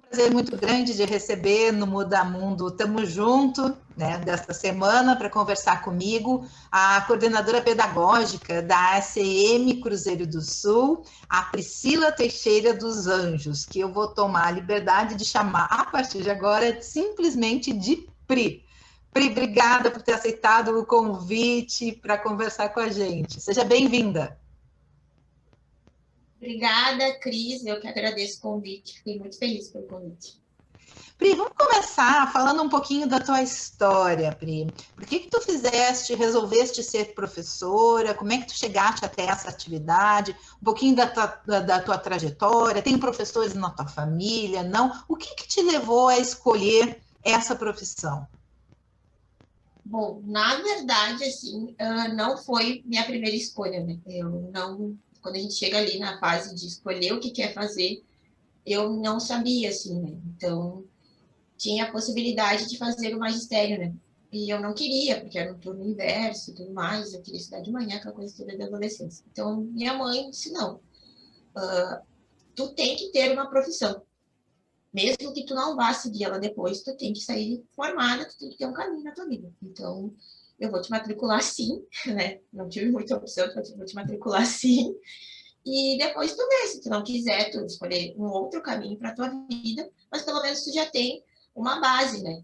Prazer muito grande de receber no Muda Mundo Tamo Junto, né, desta semana, para conversar comigo, a coordenadora pedagógica da ACM Cruzeiro do Sul, a Priscila Teixeira dos Anjos, que eu vou tomar a liberdade de chamar, a partir de agora, simplesmente de Pri. Pri, obrigada por ter aceitado o convite para conversar com a gente. Seja bem-vinda. Obrigada, Cris. Eu que agradeço o convite. Fiquei muito feliz pelo convite. Pri, vamos começar falando um pouquinho da tua história, Pri. Por que tu resolveste ser professora? Como é que tu chegaste até essa atividade? Um pouquinho da tua trajetória. Tem professores na tua família? Não? O que te levou a escolher essa profissão? Bom, na verdade, assim, não foi minha primeira escolha, né? Quando a gente chega ali na fase de escolher o que quer fazer, eu não sabia, assim, né? Então, tinha a possibilidade de fazer o magistério, né? E eu não queria, porque era um turno inverso e tudo mais, eu queria estudar de manhã, aquela coisa toda da adolescência. Então, minha mãe disse, não, tu tem que ter uma profissão. Mesmo que tu não vá seguir ela depois, tu tem que sair formada, tu tem que ter um caminho na tua vida. Então, eu vou te matricular sim, né? Não tive muita opção, vou te matricular sim. E depois tu vê, se tu não quiser, tu escolher um outro caminho para tua vida, mas pelo menos tu já tem uma base, né?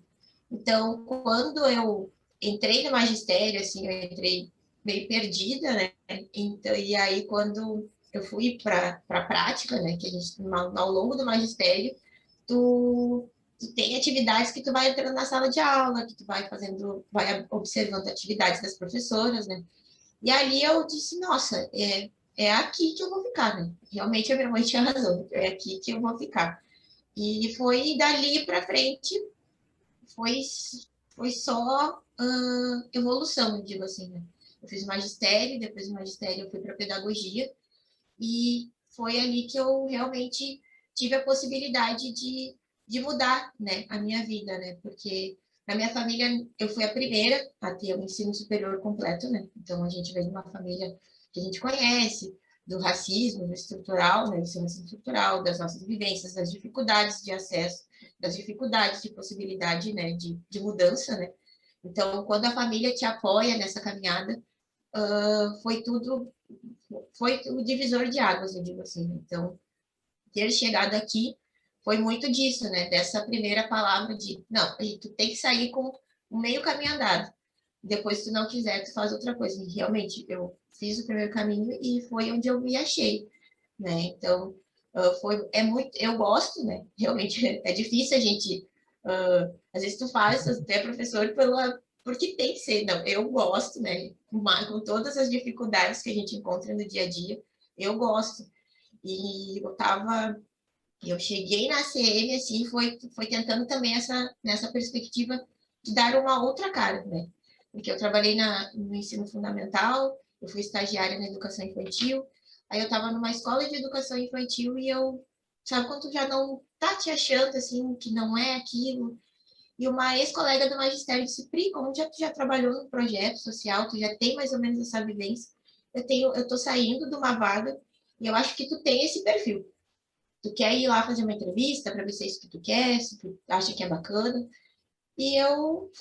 Então, quando eu entrei no magistério, assim, eu entrei meio perdida, né? Então, e aí, quando eu fui para a prática, né? Que a gente, ao longo do magistério, tu tem atividades que tu vai entrando na sala de aula, que tu vai fazendo, vai observando atividades das professoras, né? E ali eu disse, nossa, é aqui que eu vou ficar, né? Realmente a minha mãe tinha razão, é aqui que eu vou ficar. E foi dali para frente, foi só evolução, eu digo assim, né? Eu fiz magistério, depois do magistério eu fui para pedagogia, e foi ali que eu realmente tive a possibilidade de mudar, né, a minha vida, né? Porque na minha família eu fui a primeira a ter o ensino superior completo, né? Então a gente vem de uma família que a gente conhece, do racismo, do estrutural, né, do ensino estrutural, das nossas vivências, das dificuldades de acesso, das dificuldades de possibilidade, né, de mudança, né? Então, quando a família te apoia nessa caminhada, foi tudo, foi o divisor de águas, eu digo assim. Então, ter chegado aqui foi muito disso, né? Dessa primeira palavra de, não, tu tem que sair com um meio caminho andado. Depois, se tu não quiser, tu faz outra coisa. E realmente, eu fiz o primeiro caminho e foi onde eu me achei, né? Então, eu gosto, né? Realmente, é difícil a gente, às vezes tu faz, tu é professor porque tem que ser, não, eu gosto, né? Com todas as dificuldades que a gente encontra no dia a dia, eu gosto. E eu cheguei na CM, assim, foi tentando também nessa perspectiva de dar uma outra cara, né? Porque eu trabalhei no ensino fundamental, eu fui estagiária na educação infantil, aí eu estava numa escola de educação infantil e sabe, quando tu já não tá te achando, assim, que não é aquilo, e uma ex-colega do magistério disse, Pri, como tu já trabalhou no projeto social, tu já tem mais ou menos essa vivência, eu tô saindo de uma vaga e eu acho que tu tem esse perfil. Tu quer ir lá fazer uma entrevista para ver se é isso que tu quer, se tu acha que é bacana. E eu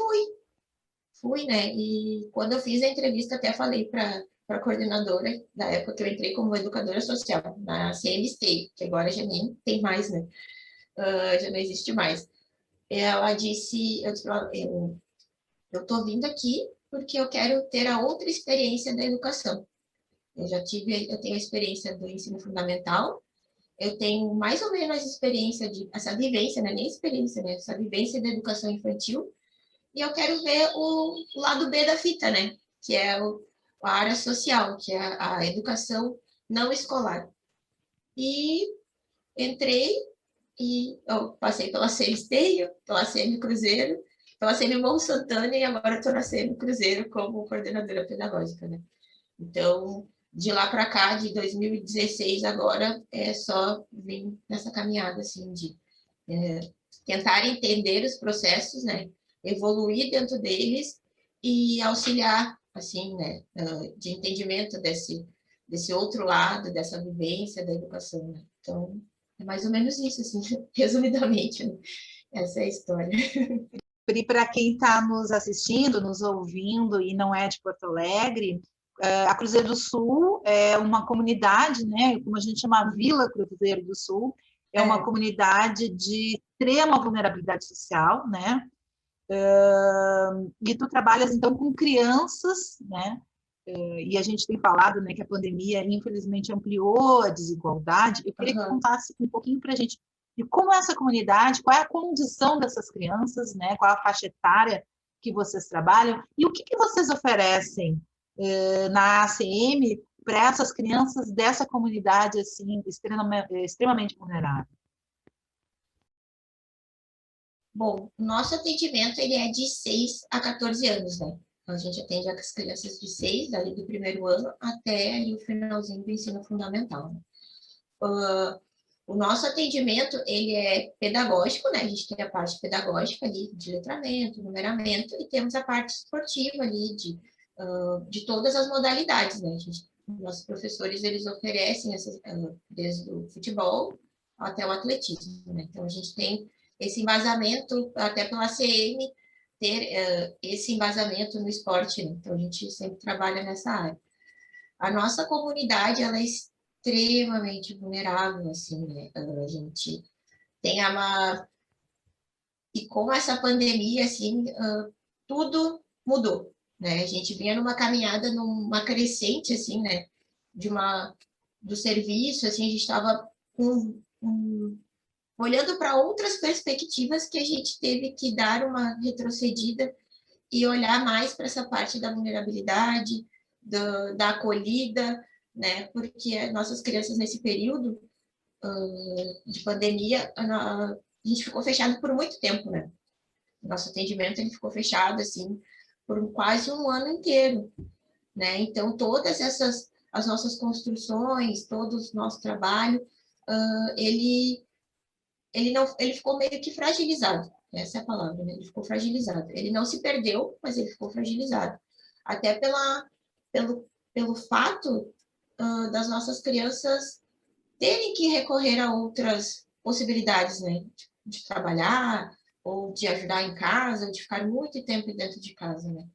fui, né? E quando eu fiz a entrevista, até falei para a coordenadora, da época que eu entrei como educadora social, na CMST, que agora já nem tem mais, né? Já não existe mais. Ela disse, eu tô vindo aqui porque eu quero ter a outra experiência da educação. Eu tenho a experiência do ensino fundamental, eu tenho mais ou menos essa vivência, não é nem experiência, né? Essa vivência da educação infantil, e eu quero ver o lado B da fita, né? Que é a área social, que é a educação não escolar. E entrei e eu passei pela CM Esteio, pela CM Cruzeiro, pela CM Morro Santana e agora estou na CM Cruzeiro como coordenadora pedagógica, né? Então, de lá para cá, de 2016 agora, é só vir nessa caminhada, assim, de tentar entender os processos, né? Evoluir dentro deles e auxiliar, assim, né, de entendimento desse outro lado, dessa vivência da educação, né? Então, é mais ou menos isso, assim, resumidamente, né? Essa é a história. E para quem está nos assistindo, nos ouvindo e não é de Porto Alegre, a Cruzeiro do Sul é uma comunidade, né, como a gente chama a Vila Cruzeiro do Sul, é uma comunidade de extrema vulnerabilidade social, né? E tu trabalhas então com crianças, né? E a gente tem falado, né, que a pandemia infelizmente ampliou a desigualdade. Eu queria que contasse um pouquinho para a gente de como é essa comunidade, qual é a condição dessas crianças, né? Qual é a faixa etária que vocês trabalham e o que vocês oferecem na ACM para essas crianças dessa comunidade assim extremamente vulnerável. Bom, o nosso atendimento ele é de 6 a 14 anos, né? Então, a gente atende as crianças de 6, ali do primeiro ano, até ali o finalzinho do ensino fundamental. Né? O nosso atendimento, ele é pedagógico, né? A gente tem a parte pedagógica ali, de letramento, numeramento, e temos a parte esportiva ali, de todas as modalidades, né? Nossos professores, eles oferecem, desde o futebol até o atletismo, né? Então, a gente tem esse embasamento, até pela CM, ter esse embasamento no esporte, né? Então, a gente sempre trabalha nessa área. A nossa comunidade, ela é extremamente vulnerável, assim, né? A gente tem uma... E com essa pandemia, assim, tudo mudou, né? A gente vinha numa caminhada, numa crescente, assim, né? Do serviço, assim, a gente estava olhando para outras perspectivas que a gente teve que dar uma retrocedida e olhar mais para essa parte da vulnerabilidade, da acolhida, né? Porque nossas crianças nesse período de pandemia, a gente ficou fechado por muito tempo, né? Nosso atendimento ele ficou fechado assim por quase um ano inteiro, né? Então todas as nossas construções, todo o nosso trabalho, ele ficou meio que fragilizado. Essa é a palavra, né? Ele ficou fragilizado. Ele não se perdeu, mas ele ficou fragilizado. Até pelo fato das nossas crianças terem que recorrer a outras possibilidades, né? De trabalhar, ou de ajudar em casa, ou de ficar muito tempo dentro de casa, né?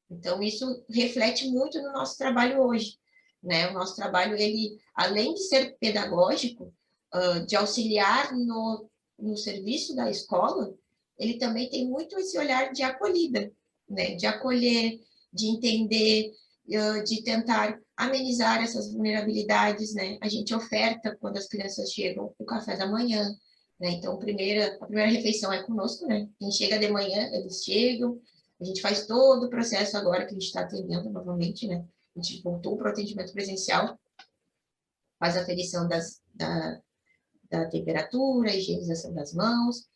Então, isso reflete muito no nosso trabalho hoje, né? O nosso trabalho, ele, além de ser pedagógico, de auxiliar no serviço da escola, ele também tem muito esse olhar de acolhida, né? De acolher, de entender, de tentar amenizar essas vulnerabilidades, né? A gente oferta, quando as crianças chegam, o café da manhã, né? Então, a primeira refeição é conosco, né? Quem chega de manhã, eles chegam, a gente faz todo o processo agora que a gente está atendendo novamente, né? A gente voltou para o atendimento presencial, faz a aferição da temperatura, a higienização das mãos,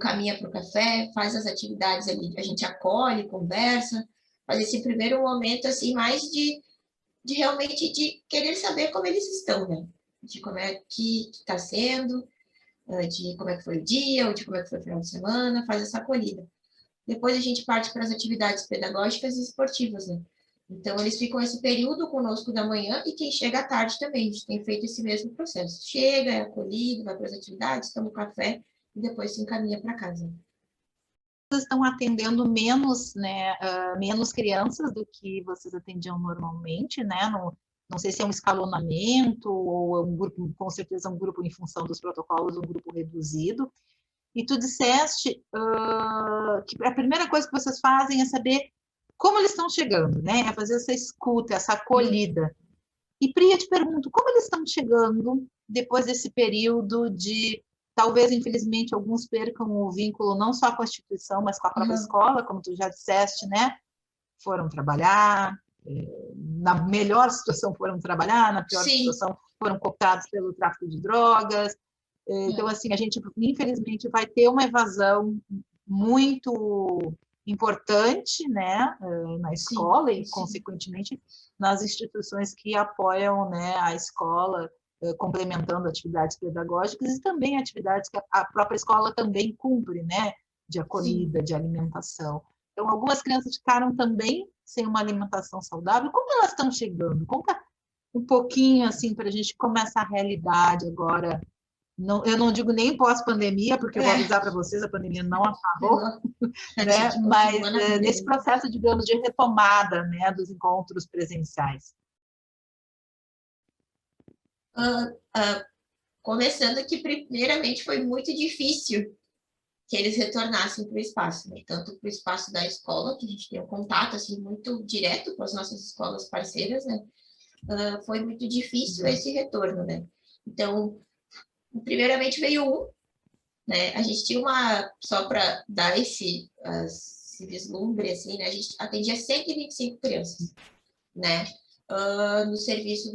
caminha para o café, faz as atividades ali, a gente acolhe, conversa, faz esse primeiro momento, assim, mais de realmente de querer saber como eles estão, né? De como é que está sendo, de como é que foi o dia, ou de como é que foi o final de semana, faz essa acolhida. Depois a gente parte para as atividades pedagógicas e esportivas, né? Então, eles ficam esse período conosco da manhã e quem chega à tarde também. A gente tem feito esse mesmo processo. Chega, é acolhido, vai para as atividades, toma um café e depois se encaminha para casa. Vocês estão atendendo menos, né, menos crianças do que vocês atendiam normalmente, né? Não sei se é um escalonamento ou é um grupo, com certeza um grupo em função dos protocolos, um grupo reduzido. E tu disseste que a primeira coisa que vocês fazem é saber como eles estão chegando, né? É fazer essa escuta, essa acolhida. E Pri, eu te pergunto, como eles estão chegando depois desse período de, talvez, infelizmente, alguns percam o vínculo não só com a instituição, mas com a própria escola, como tu já disseste, né? Foram trabalhar, na melhor situação foram trabalhar, na pior situação foram cooptados pelo tráfico de drogas. Então, assim, a gente, infelizmente, vai ter uma evasão muito importante, né, na escola e, consequentemente, nas instituições que apoiam, né, a escola, complementando atividades pedagógicas e também atividades que a própria escola também cumpre, né, de acolhida, de alimentação. Então, algumas crianças ficaram também sem uma alimentação saudável. Como elas estão chegando? Conta um pouquinho, assim, para a gente começar a realidade agora. Não, eu não digo nem pós-pandemia, porque eu vou avisar para vocês, a pandemia não acabou, A né? gente Mas continua na pandemia. nesse processo, digamos, de retomada, né, dos encontros presenciais. Começando que, primeiramente, foi muito difícil que eles retornassem para o espaço, né? Tanto para o espaço da escola, que a gente tem um contato assim, muito direto com as nossas escolas parceiras, né? Foi muito difícil esse retorno, né? Então, primeiramente veio um, né? A gente tinha uma, só para dar esse vislumbre, assim, né? A gente atendia 125 crianças, né? No serviço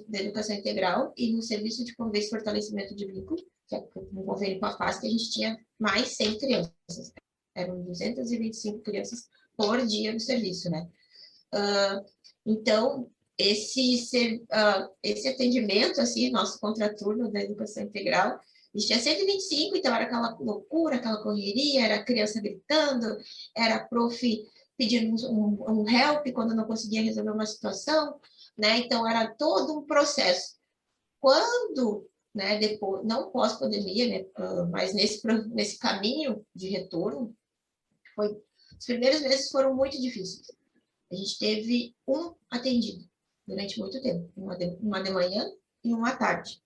da educação integral e no serviço de convívio e fortalecimento de vínculo, que é um convênio com a FAST, a gente tinha mais 100 crianças. Eram 225 crianças por dia no serviço, né? Então, esse atendimento, assim, nosso contraturno da educação integral, a gente tinha 125, então era aquela loucura, aquela correria, era criança gritando, era prof pedindo um help quando não conseguia resolver uma situação, né? Então, era todo um processo. Quando, né, depois, não pós-pandemia, né, mas nesse caminho de retorno, os primeiros meses foram muito difíceis. A gente teve um atendido durante muito tempo, uma de manhã e uma à tarde.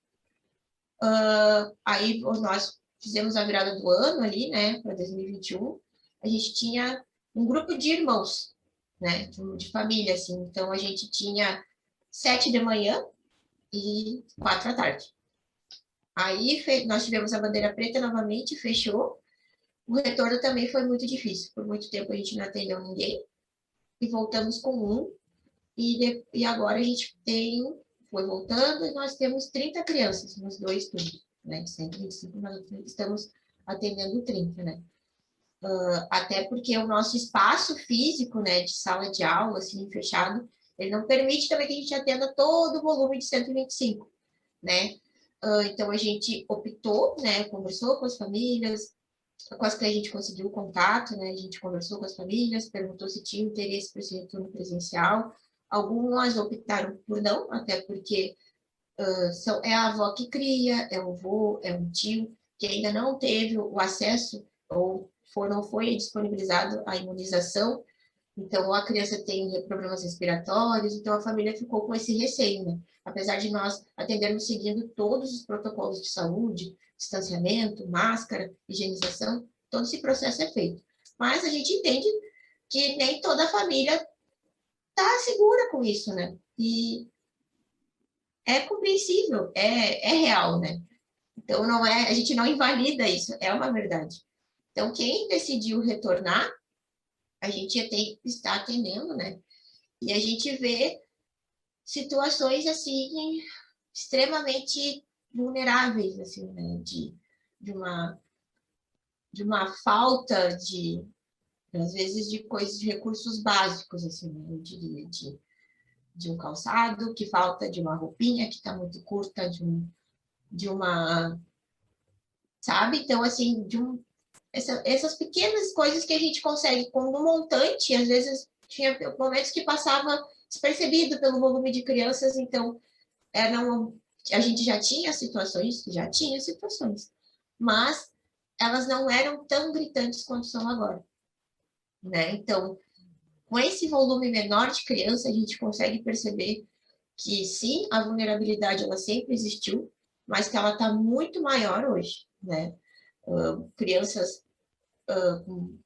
Aí nós fizemos a virada do ano ali, né, para 2021. A gente tinha um grupo de irmãos, né, de família, assim. Então a gente tinha 7 de manhã e 4 à tarde. Aí nós tivemos a bandeira preta novamente, fechou. O retorno também foi muito difícil. Por muito tempo a gente não atendeu ninguém. E voltamos com um. E agora a gente foi voltando e nós temos 30 crianças nos dois turnos, né? 125, nós estamos atendendo 30, né? Até porque o nosso espaço físico, né, de sala de aula, assim, fechado, ele não permite também que a gente atenda todo o volume de 125, né? Então a gente optou, né, conversou com as famílias, com as que a gente conseguiu o contato, né? A gente conversou com as famílias, perguntou se tinha interesse para esse retorno presencial. Algumas optaram por não, até porque é a avó que cria, é o avô, é um tio, que ainda não teve o acesso ou não foi disponibilizado a imunização. Então, ou a criança tem problemas respiratórios, então a família ficou com esse receio, né? Apesar de nós atendermos seguindo todos os protocolos de saúde, distanciamento, máscara, higienização, todo esse processo é feito. Mas a gente entende que nem toda a família está segura com isso, né? E é compreensível, é real, né? Então, não é, a gente não invalida isso, é uma verdade. Então, quem decidiu retornar, a gente está atendendo, né? E a gente vê situações, assim, extremamente vulneráveis, assim, né? De uma falta às vezes, de coisas, de recursos básicos, assim, né? Eu diria, de um calçado, que falta de uma roupinha que está muito curta, de uma, sabe? Então, assim, essas pequenas coisas que a gente consegue com um montante, às vezes tinha momentos que passava despercebido pelo volume de crianças, então a gente já tinha situações, mas elas não eram tão gritantes quanto são agora, né? Então, com esse volume menor de criança, a gente consegue perceber que sim, a vulnerabilidade ela sempre existiu, mas que ela está muito maior hoje, né? Crianças com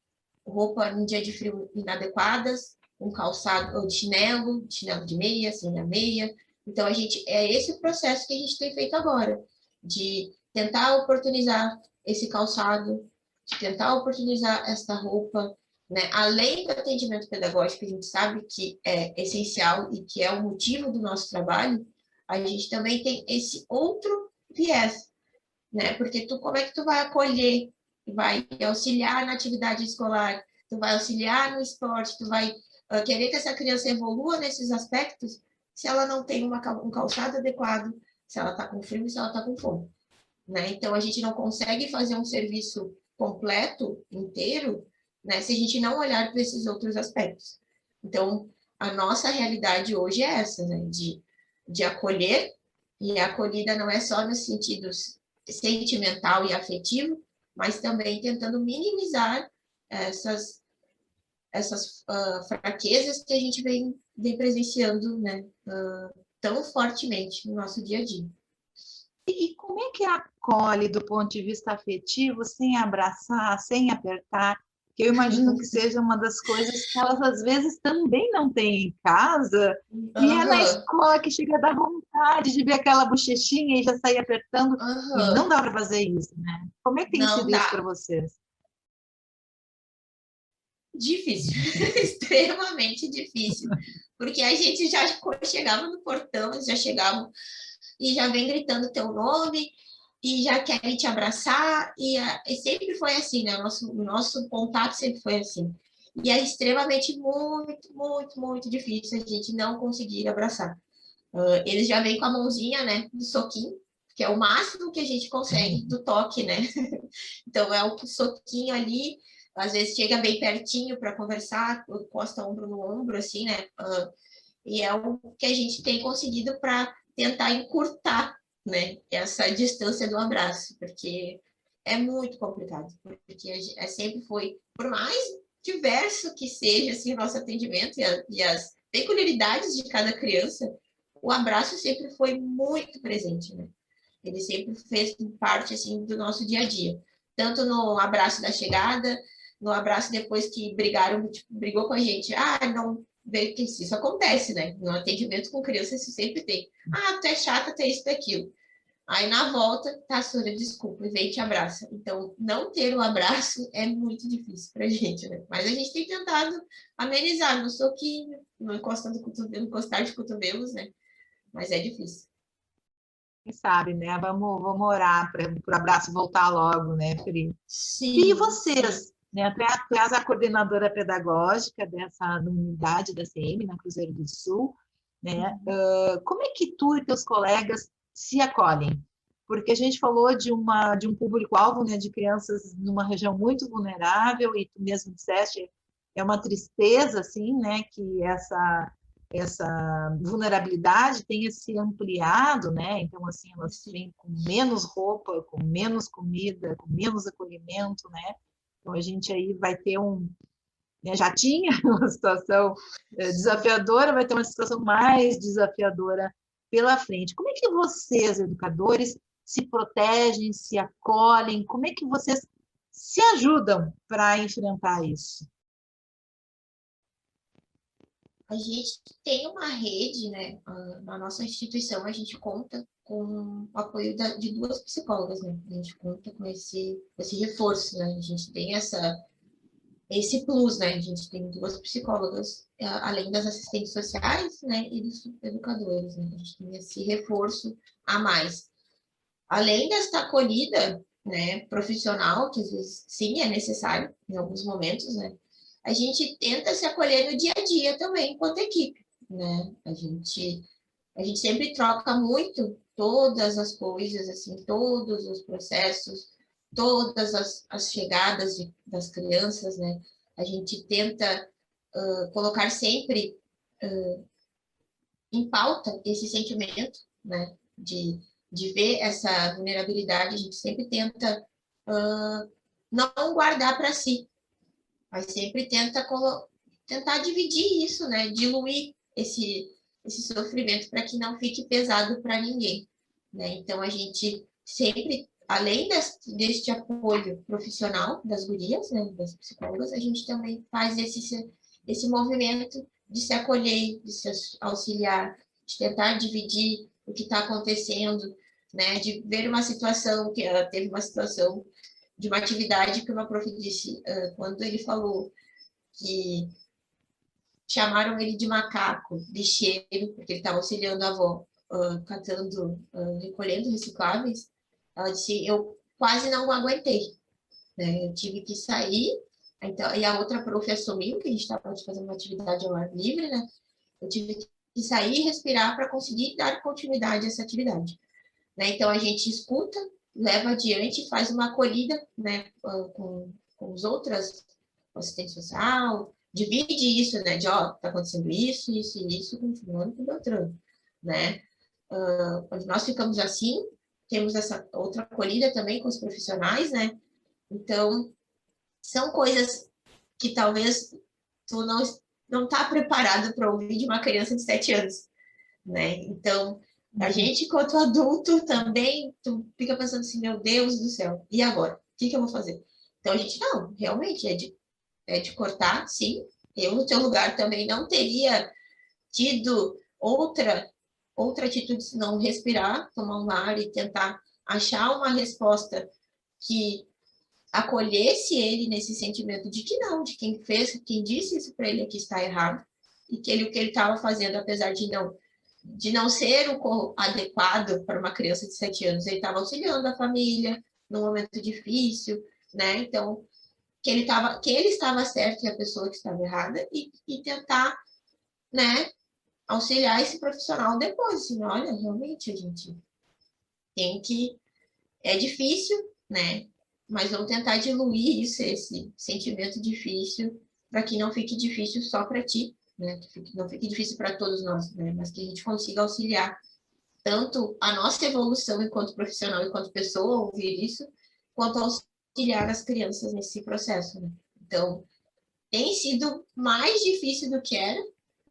roupa no dia de frio inadequadas, um calçado ou de chinelo de meia, sem a meia. Então, é esse o processo que a gente tem feito agora, de tentar oportunizar esse calçado, de tentar oportunizar essa roupa, né? Além do atendimento pedagógico, que a gente sabe que é essencial e que é o motivo do nosso trabalho, a gente também tem esse outro viés, né? Porque como é que tu vai acolher, tu vai auxiliar na atividade escolar, tu vai auxiliar no esporte, tu vai querer que essa criança evolua nesses aspectos se ela não tem um calçado adequado, se ela está com frio, se ela está com fome, né? Então a gente não consegue fazer um serviço completo, inteiro, né, se a gente não olhar para esses outros aspectos. Então, a nossa realidade hoje é essa, né, de acolher, e a acolhida não é só no sentido sentimental e afetivo, mas também tentando minimizar essas fraquezas que a gente vem presenciando, né, tão fortemente no nosso dia a dia. E como é que acolhe do ponto de vista afetivo, sem abraçar, sem apertar? Que eu imagino que seja uma das coisas que elas às vezes também não têm em casa, e é na escola que chega a dar vontade de ver aquela bochechinha e já sair apertando, e não dá para fazer isso, né? Como é que tem sido isso para vocês? Difícil, extremamente difícil, porque a gente já chegava no portão, eles já chegavam e já vem gritando teu nome, e já querem te abraçar, e sempre foi assim, né? O nosso contato sempre foi assim. E é extremamente, muito, muito, muito difícil a gente não conseguir abraçar. Eles já vêm com a mãozinha, né, do soquinho, que é o máximo que a gente consegue do toque, né? Então, é o soquinho ali, às vezes chega bem pertinho para conversar, encosta ombro no ombro, assim, né? E é o que a gente tem conseguido para tentar encurtar, né, essa distância do abraço, porque é muito complicado, porque sempre foi, por mais diverso que seja assim, o nosso atendimento e as peculiaridades de cada criança, o abraço sempre foi muito presente, né? Ele sempre fez parte assim do nosso dia a dia, tanto no abraço da chegada, no abraço depois que brigaram, tipo, brigou com a gente, não veio que isso acontece, né? No atendimento com criança isso sempre tem. Tu é chata, tu é isso, tu é aquilo. Aí na volta, tá, Sônia, desculpa, e vem e te abraça. Então, não ter o abraço é muito difícil pra gente, né? Mas a gente tem tentado amenizar no soquinho, no encostando cotovelo, encostar de cotovelos, né? Mas é difícil. Quem sabe, né? Vamos orar para o abraço voltar logo, né, Felipe? Sim, E vocês, sim. né? Tu és a coordenadora pedagógica dessa unidade da CM na Cruzeiro do Sul, né? Como é que tu e teus colegas se acolhem? Porque a gente falou de um público-alvo, né, de crianças numa região muito vulnerável, e tu mesmo disseste, é uma tristeza, assim, né, que essa vulnerabilidade tenha se ampliado, né? Então, assim, elas vêm com menos roupa, com menos comida, com menos acolhimento, né? Então, a gente aí vai ter né, já tinha uma situação desafiadora, vai ter uma situação mais desafiadora pela frente. Como é que vocês, educadores, se protegem, se acolhem? Como é que vocês se ajudam para enfrentar isso? A gente tem uma rede, né? Na nossa instituição, a gente conta com o apoio de 2 psicólogas, né? A gente conta com esse reforço, né? A gente tem esse plus, né? A gente tem 2 psicólogas, além das assistentes sociais, né? E dos educadores, né? A gente tem esse reforço a mais. Além desta acolhida, né, profissional, que às vezes sim é necessário em alguns momentos, né? A gente tenta se acolher no dia a dia também, enquanto equipe, né? A gente sempre troca muito todas as coisas, assim, todos os processos, todas as chegadas das crianças, né? A gente tenta colocar sempre em pauta esse sentimento, né? De ver essa vulnerabilidade, a gente sempre tenta não guardar para si, mas sempre tentar dividir isso, né? Diluir esse sofrimento para que não fique pesado para ninguém, né? Então a gente sempre, além deste apoio profissional das gurias, né, das psicólogas, a gente também faz esse movimento de se acolher, de se auxiliar, de tentar dividir o que está acontecendo, né? De ver uma situação que ela teve uma situação de uma atividade que uma prof disse quando ele falou que chamaram ele de macaco, lixeiro, porque ele estava auxiliando a avó, recolhendo recicláveis. Ela disse, eu quase não aguentei, né? Eu tive que sair, então, e a outra prof assumiu que a gente estava fazendo uma atividade ao ar livre, né? Eu tive que sair e respirar para conseguir dar continuidade a essa atividade. Né? Então, a gente escuta, leva adiante, faz uma acolhida, né, com as outras o assistente social, divide isso, né, de, ó, tá acontecendo isso, isso e isso, com fulano e com Beltrano, né? Quando nós ficamos assim, temos essa outra acolhida também com os profissionais, né? Então, são coisas que talvez tu não tá preparado para ouvir de uma criança de 7 anos, né? Então, a gente, quanto adulto, também, tu fica pensando assim, meu Deus do céu, e agora? O que eu vou fazer? Então, a gente, não, realmente, é de cortar, sim. Eu, no teu lugar, também não teria tido outra atitude se não respirar, tomar um ar e tentar achar uma resposta que acolhesse ele nesse sentimento de que não, de quem fez, quem disse isso para ele é que está errado, e que o que ele estava fazendo, apesar de não ser o adequado para uma criança de 7 anos, ele estava auxiliando a família num momento difícil, né? Então, que ele estava certo e a pessoa que estava errada, e tentar, né, auxiliar esse profissional depois, assim, olha, realmente a gente tem que, é difícil, né, mas vamos tentar diluir isso, esse sentimento difícil, para que não fique difícil só para ti, né, que não fique difícil para todos nós, né, mas que a gente consiga auxiliar tanto a nossa evolução enquanto profissional, enquanto pessoa, ouvir isso, quanto auxiliar as crianças nesse processo, né. Então, tem sido mais difícil do que era,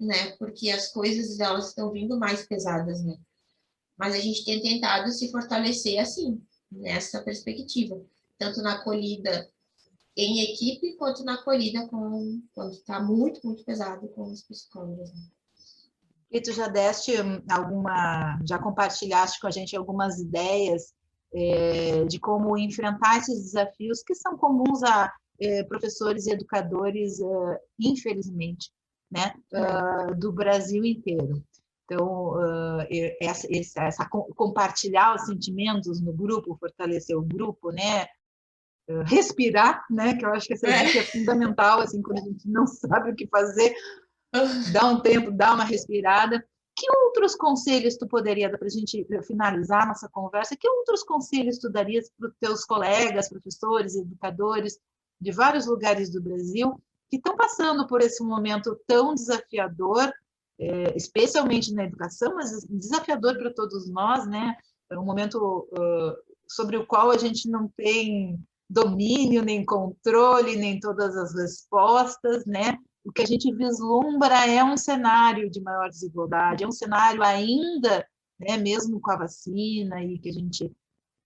né? Porque as coisas elas estão vindo mais pesadas, né? Mas a gente tem tentado se fortalecer assim, nessa perspectiva, tanto na acolhida em equipe quanto na acolhida quando está muito, muito pesado com os psicólogos. Né? E tu já deste já compartilhaste com a gente algumas ideias de como enfrentar esses desafios que são comuns a professores e educadores, infelizmente, né, do Brasil inteiro. Então, compartilhar os sentimentos no grupo, fortalecer o grupo, né, respirar, né, que eu acho que essa dica é fundamental, assim, quando a gente não sabe o que fazer, dá um tempo, dá uma respirada. Que outros conselhos tu poderia dar para a gente finalizar nossa conversa? Que outros conselhos tu darias para os teus colegas, professores, educadores de vários lugares do Brasil que estão passando por esse momento tão desafiador, especialmente na educação, mas desafiador para todos nós, né? É um momento sobre o qual a gente não tem domínio, nem controle, nem todas as respostas, né? O que a gente vislumbra é um cenário de maior desigualdade, é um cenário ainda, né, mesmo com a vacina, e que a gente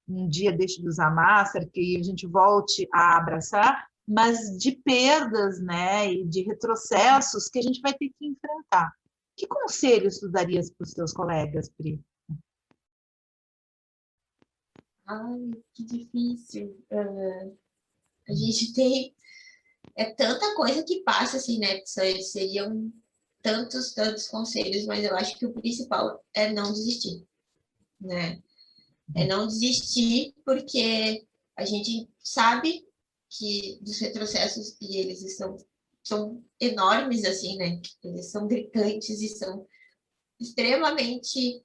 um dia deixe de usar máscara, que a gente volte a abraçar, mas de perdas, né, e de retrocessos que a gente vai ter que enfrentar. Que conselhos tu darias para os teus colegas, Pri? Ai, que difícil. A gente tem tanta coisa que passa, assim, né? Seriam tantos conselhos, mas eu acho que o principal é não desistir, né? É não desistir, porque a gente sabe que dos retrocessos, e eles são enormes, assim, né? Eles são gritantes e são extremamente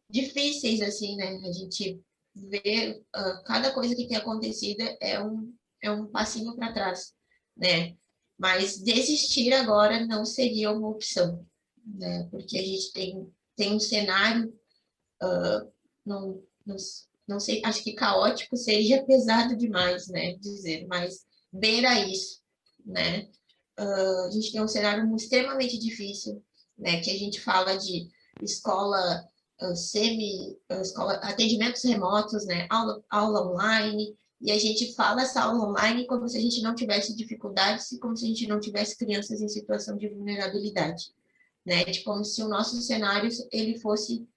difíceis, assim, né? A gente vê cada coisa que tem acontecido é um passinho para trás, né? Mas desistir agora não seria uma opção, né? Porque a gente tem um cenário, não, não, não sei, acho que caótico seria pesado demais, né? Dizer, mas beira isso, né? A gente tem um cenário extremamente difícil, né? Que a gente fala de escola escola, atendimentos remotos, né? Aula online, e a gente fala essa aula online como se a gente não tivesse dificuldades e como se a gente não tivesse crianças em situação de vulnerabilidade, né? De como se o nosso cenário ele fosse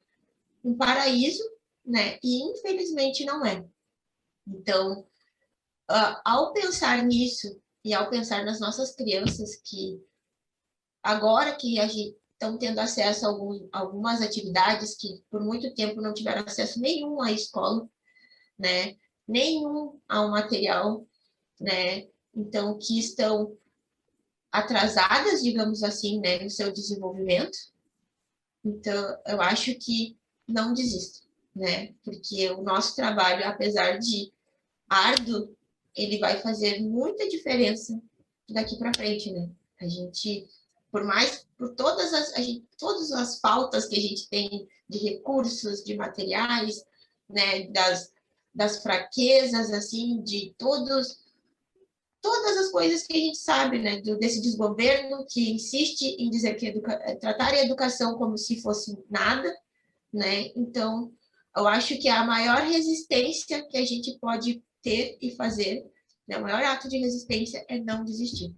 um paraíso, né? E infelizmente não é. Então, ao pensar nisso e ao pensar nas nossas crianças que agora que a gente estão tendo acesso a algumas atividades que por muito tempo não tiveram acesso nenhum à escola, né? Nenhum ao material, né? Então, que estão atrasadas, digamos assim, né, no seu desenvolvimento. Então, eu acho que não desista, né? Porque o nosso trabalho, apesar de árduo, ele vai fazer muita diferença daqui para frente, né? A gente, por todas as faltas que a gente tem de recursos, de materiais, né, das fraquezas, assim, de todas as coisas que a gente sabe, né, desse desgoverno que insiste em dizer que tratar a educação como se fosse nada, né? Então, eu acho que a maior resistência que a gente pode ter e fazer, né, o maior ato de resistência é não desistir,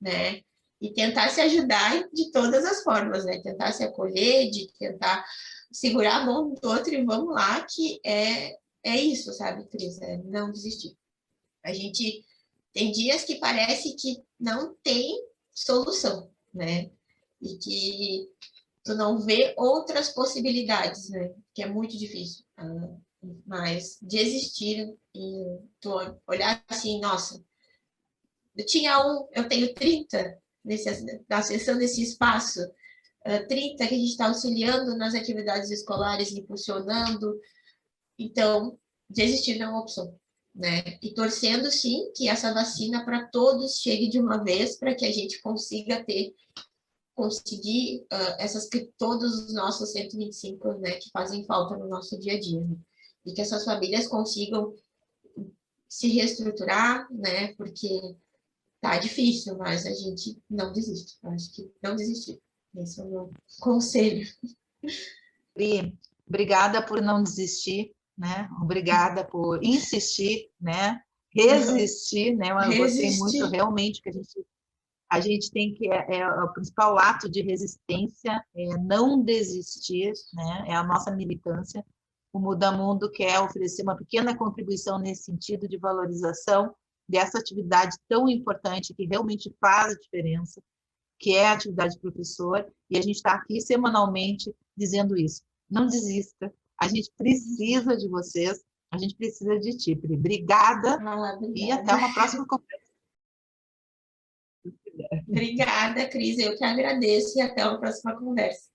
né? E tentar se ajudar de todas as formas, né? Tentar se acolher, de tentar segurar a mão do outro e vamos lá, que é isso, sabe, Cris? É não desistir. A gente tem dias que parece que não tem solução, né? E que tu não vê outras possibilidades, né? Que é muito difícil. Mas desistir e tu olhar assim, nossa, eu tenho 30 acessando esse espaço, 30 que a gente está auxiliando nas atividades escolares, impulsionando. Então, desistir não é uma opção, né? E torcendo, sim, que essa vacina para todos chegue de uma vez, para que a gente consiga conseguir todos os nossos 125, né, que fazem falta no nosso dia a dia, né? E que essas famílias consigam se reestruturar, né, porque tá difícil, mas a gente não desiste. Eu acho que não desistir. Esse é o meu conselho. Pri, obrigada por não desistir, né? Obrigada por insistir, né? Resistir, né? Eu gostei muito realmente que a gente tem que o principal ato de resistência é não desistir, né? É a nossa militância. O Muda Mundo quer oferecer uma pequena contribuição nesse sentido de valorização dessa atividade tão importante que realmente faz a diferença, que é a atividade de professor, e a gente está aqui semanalmente dizendo isso. Não desista, a gente precisa de vocês, a gente precisa de ti, Pri. Obrigada, e até uma próxima conversa. Obrigada, Cris. Eu que agradeço e até uma próxima conversa.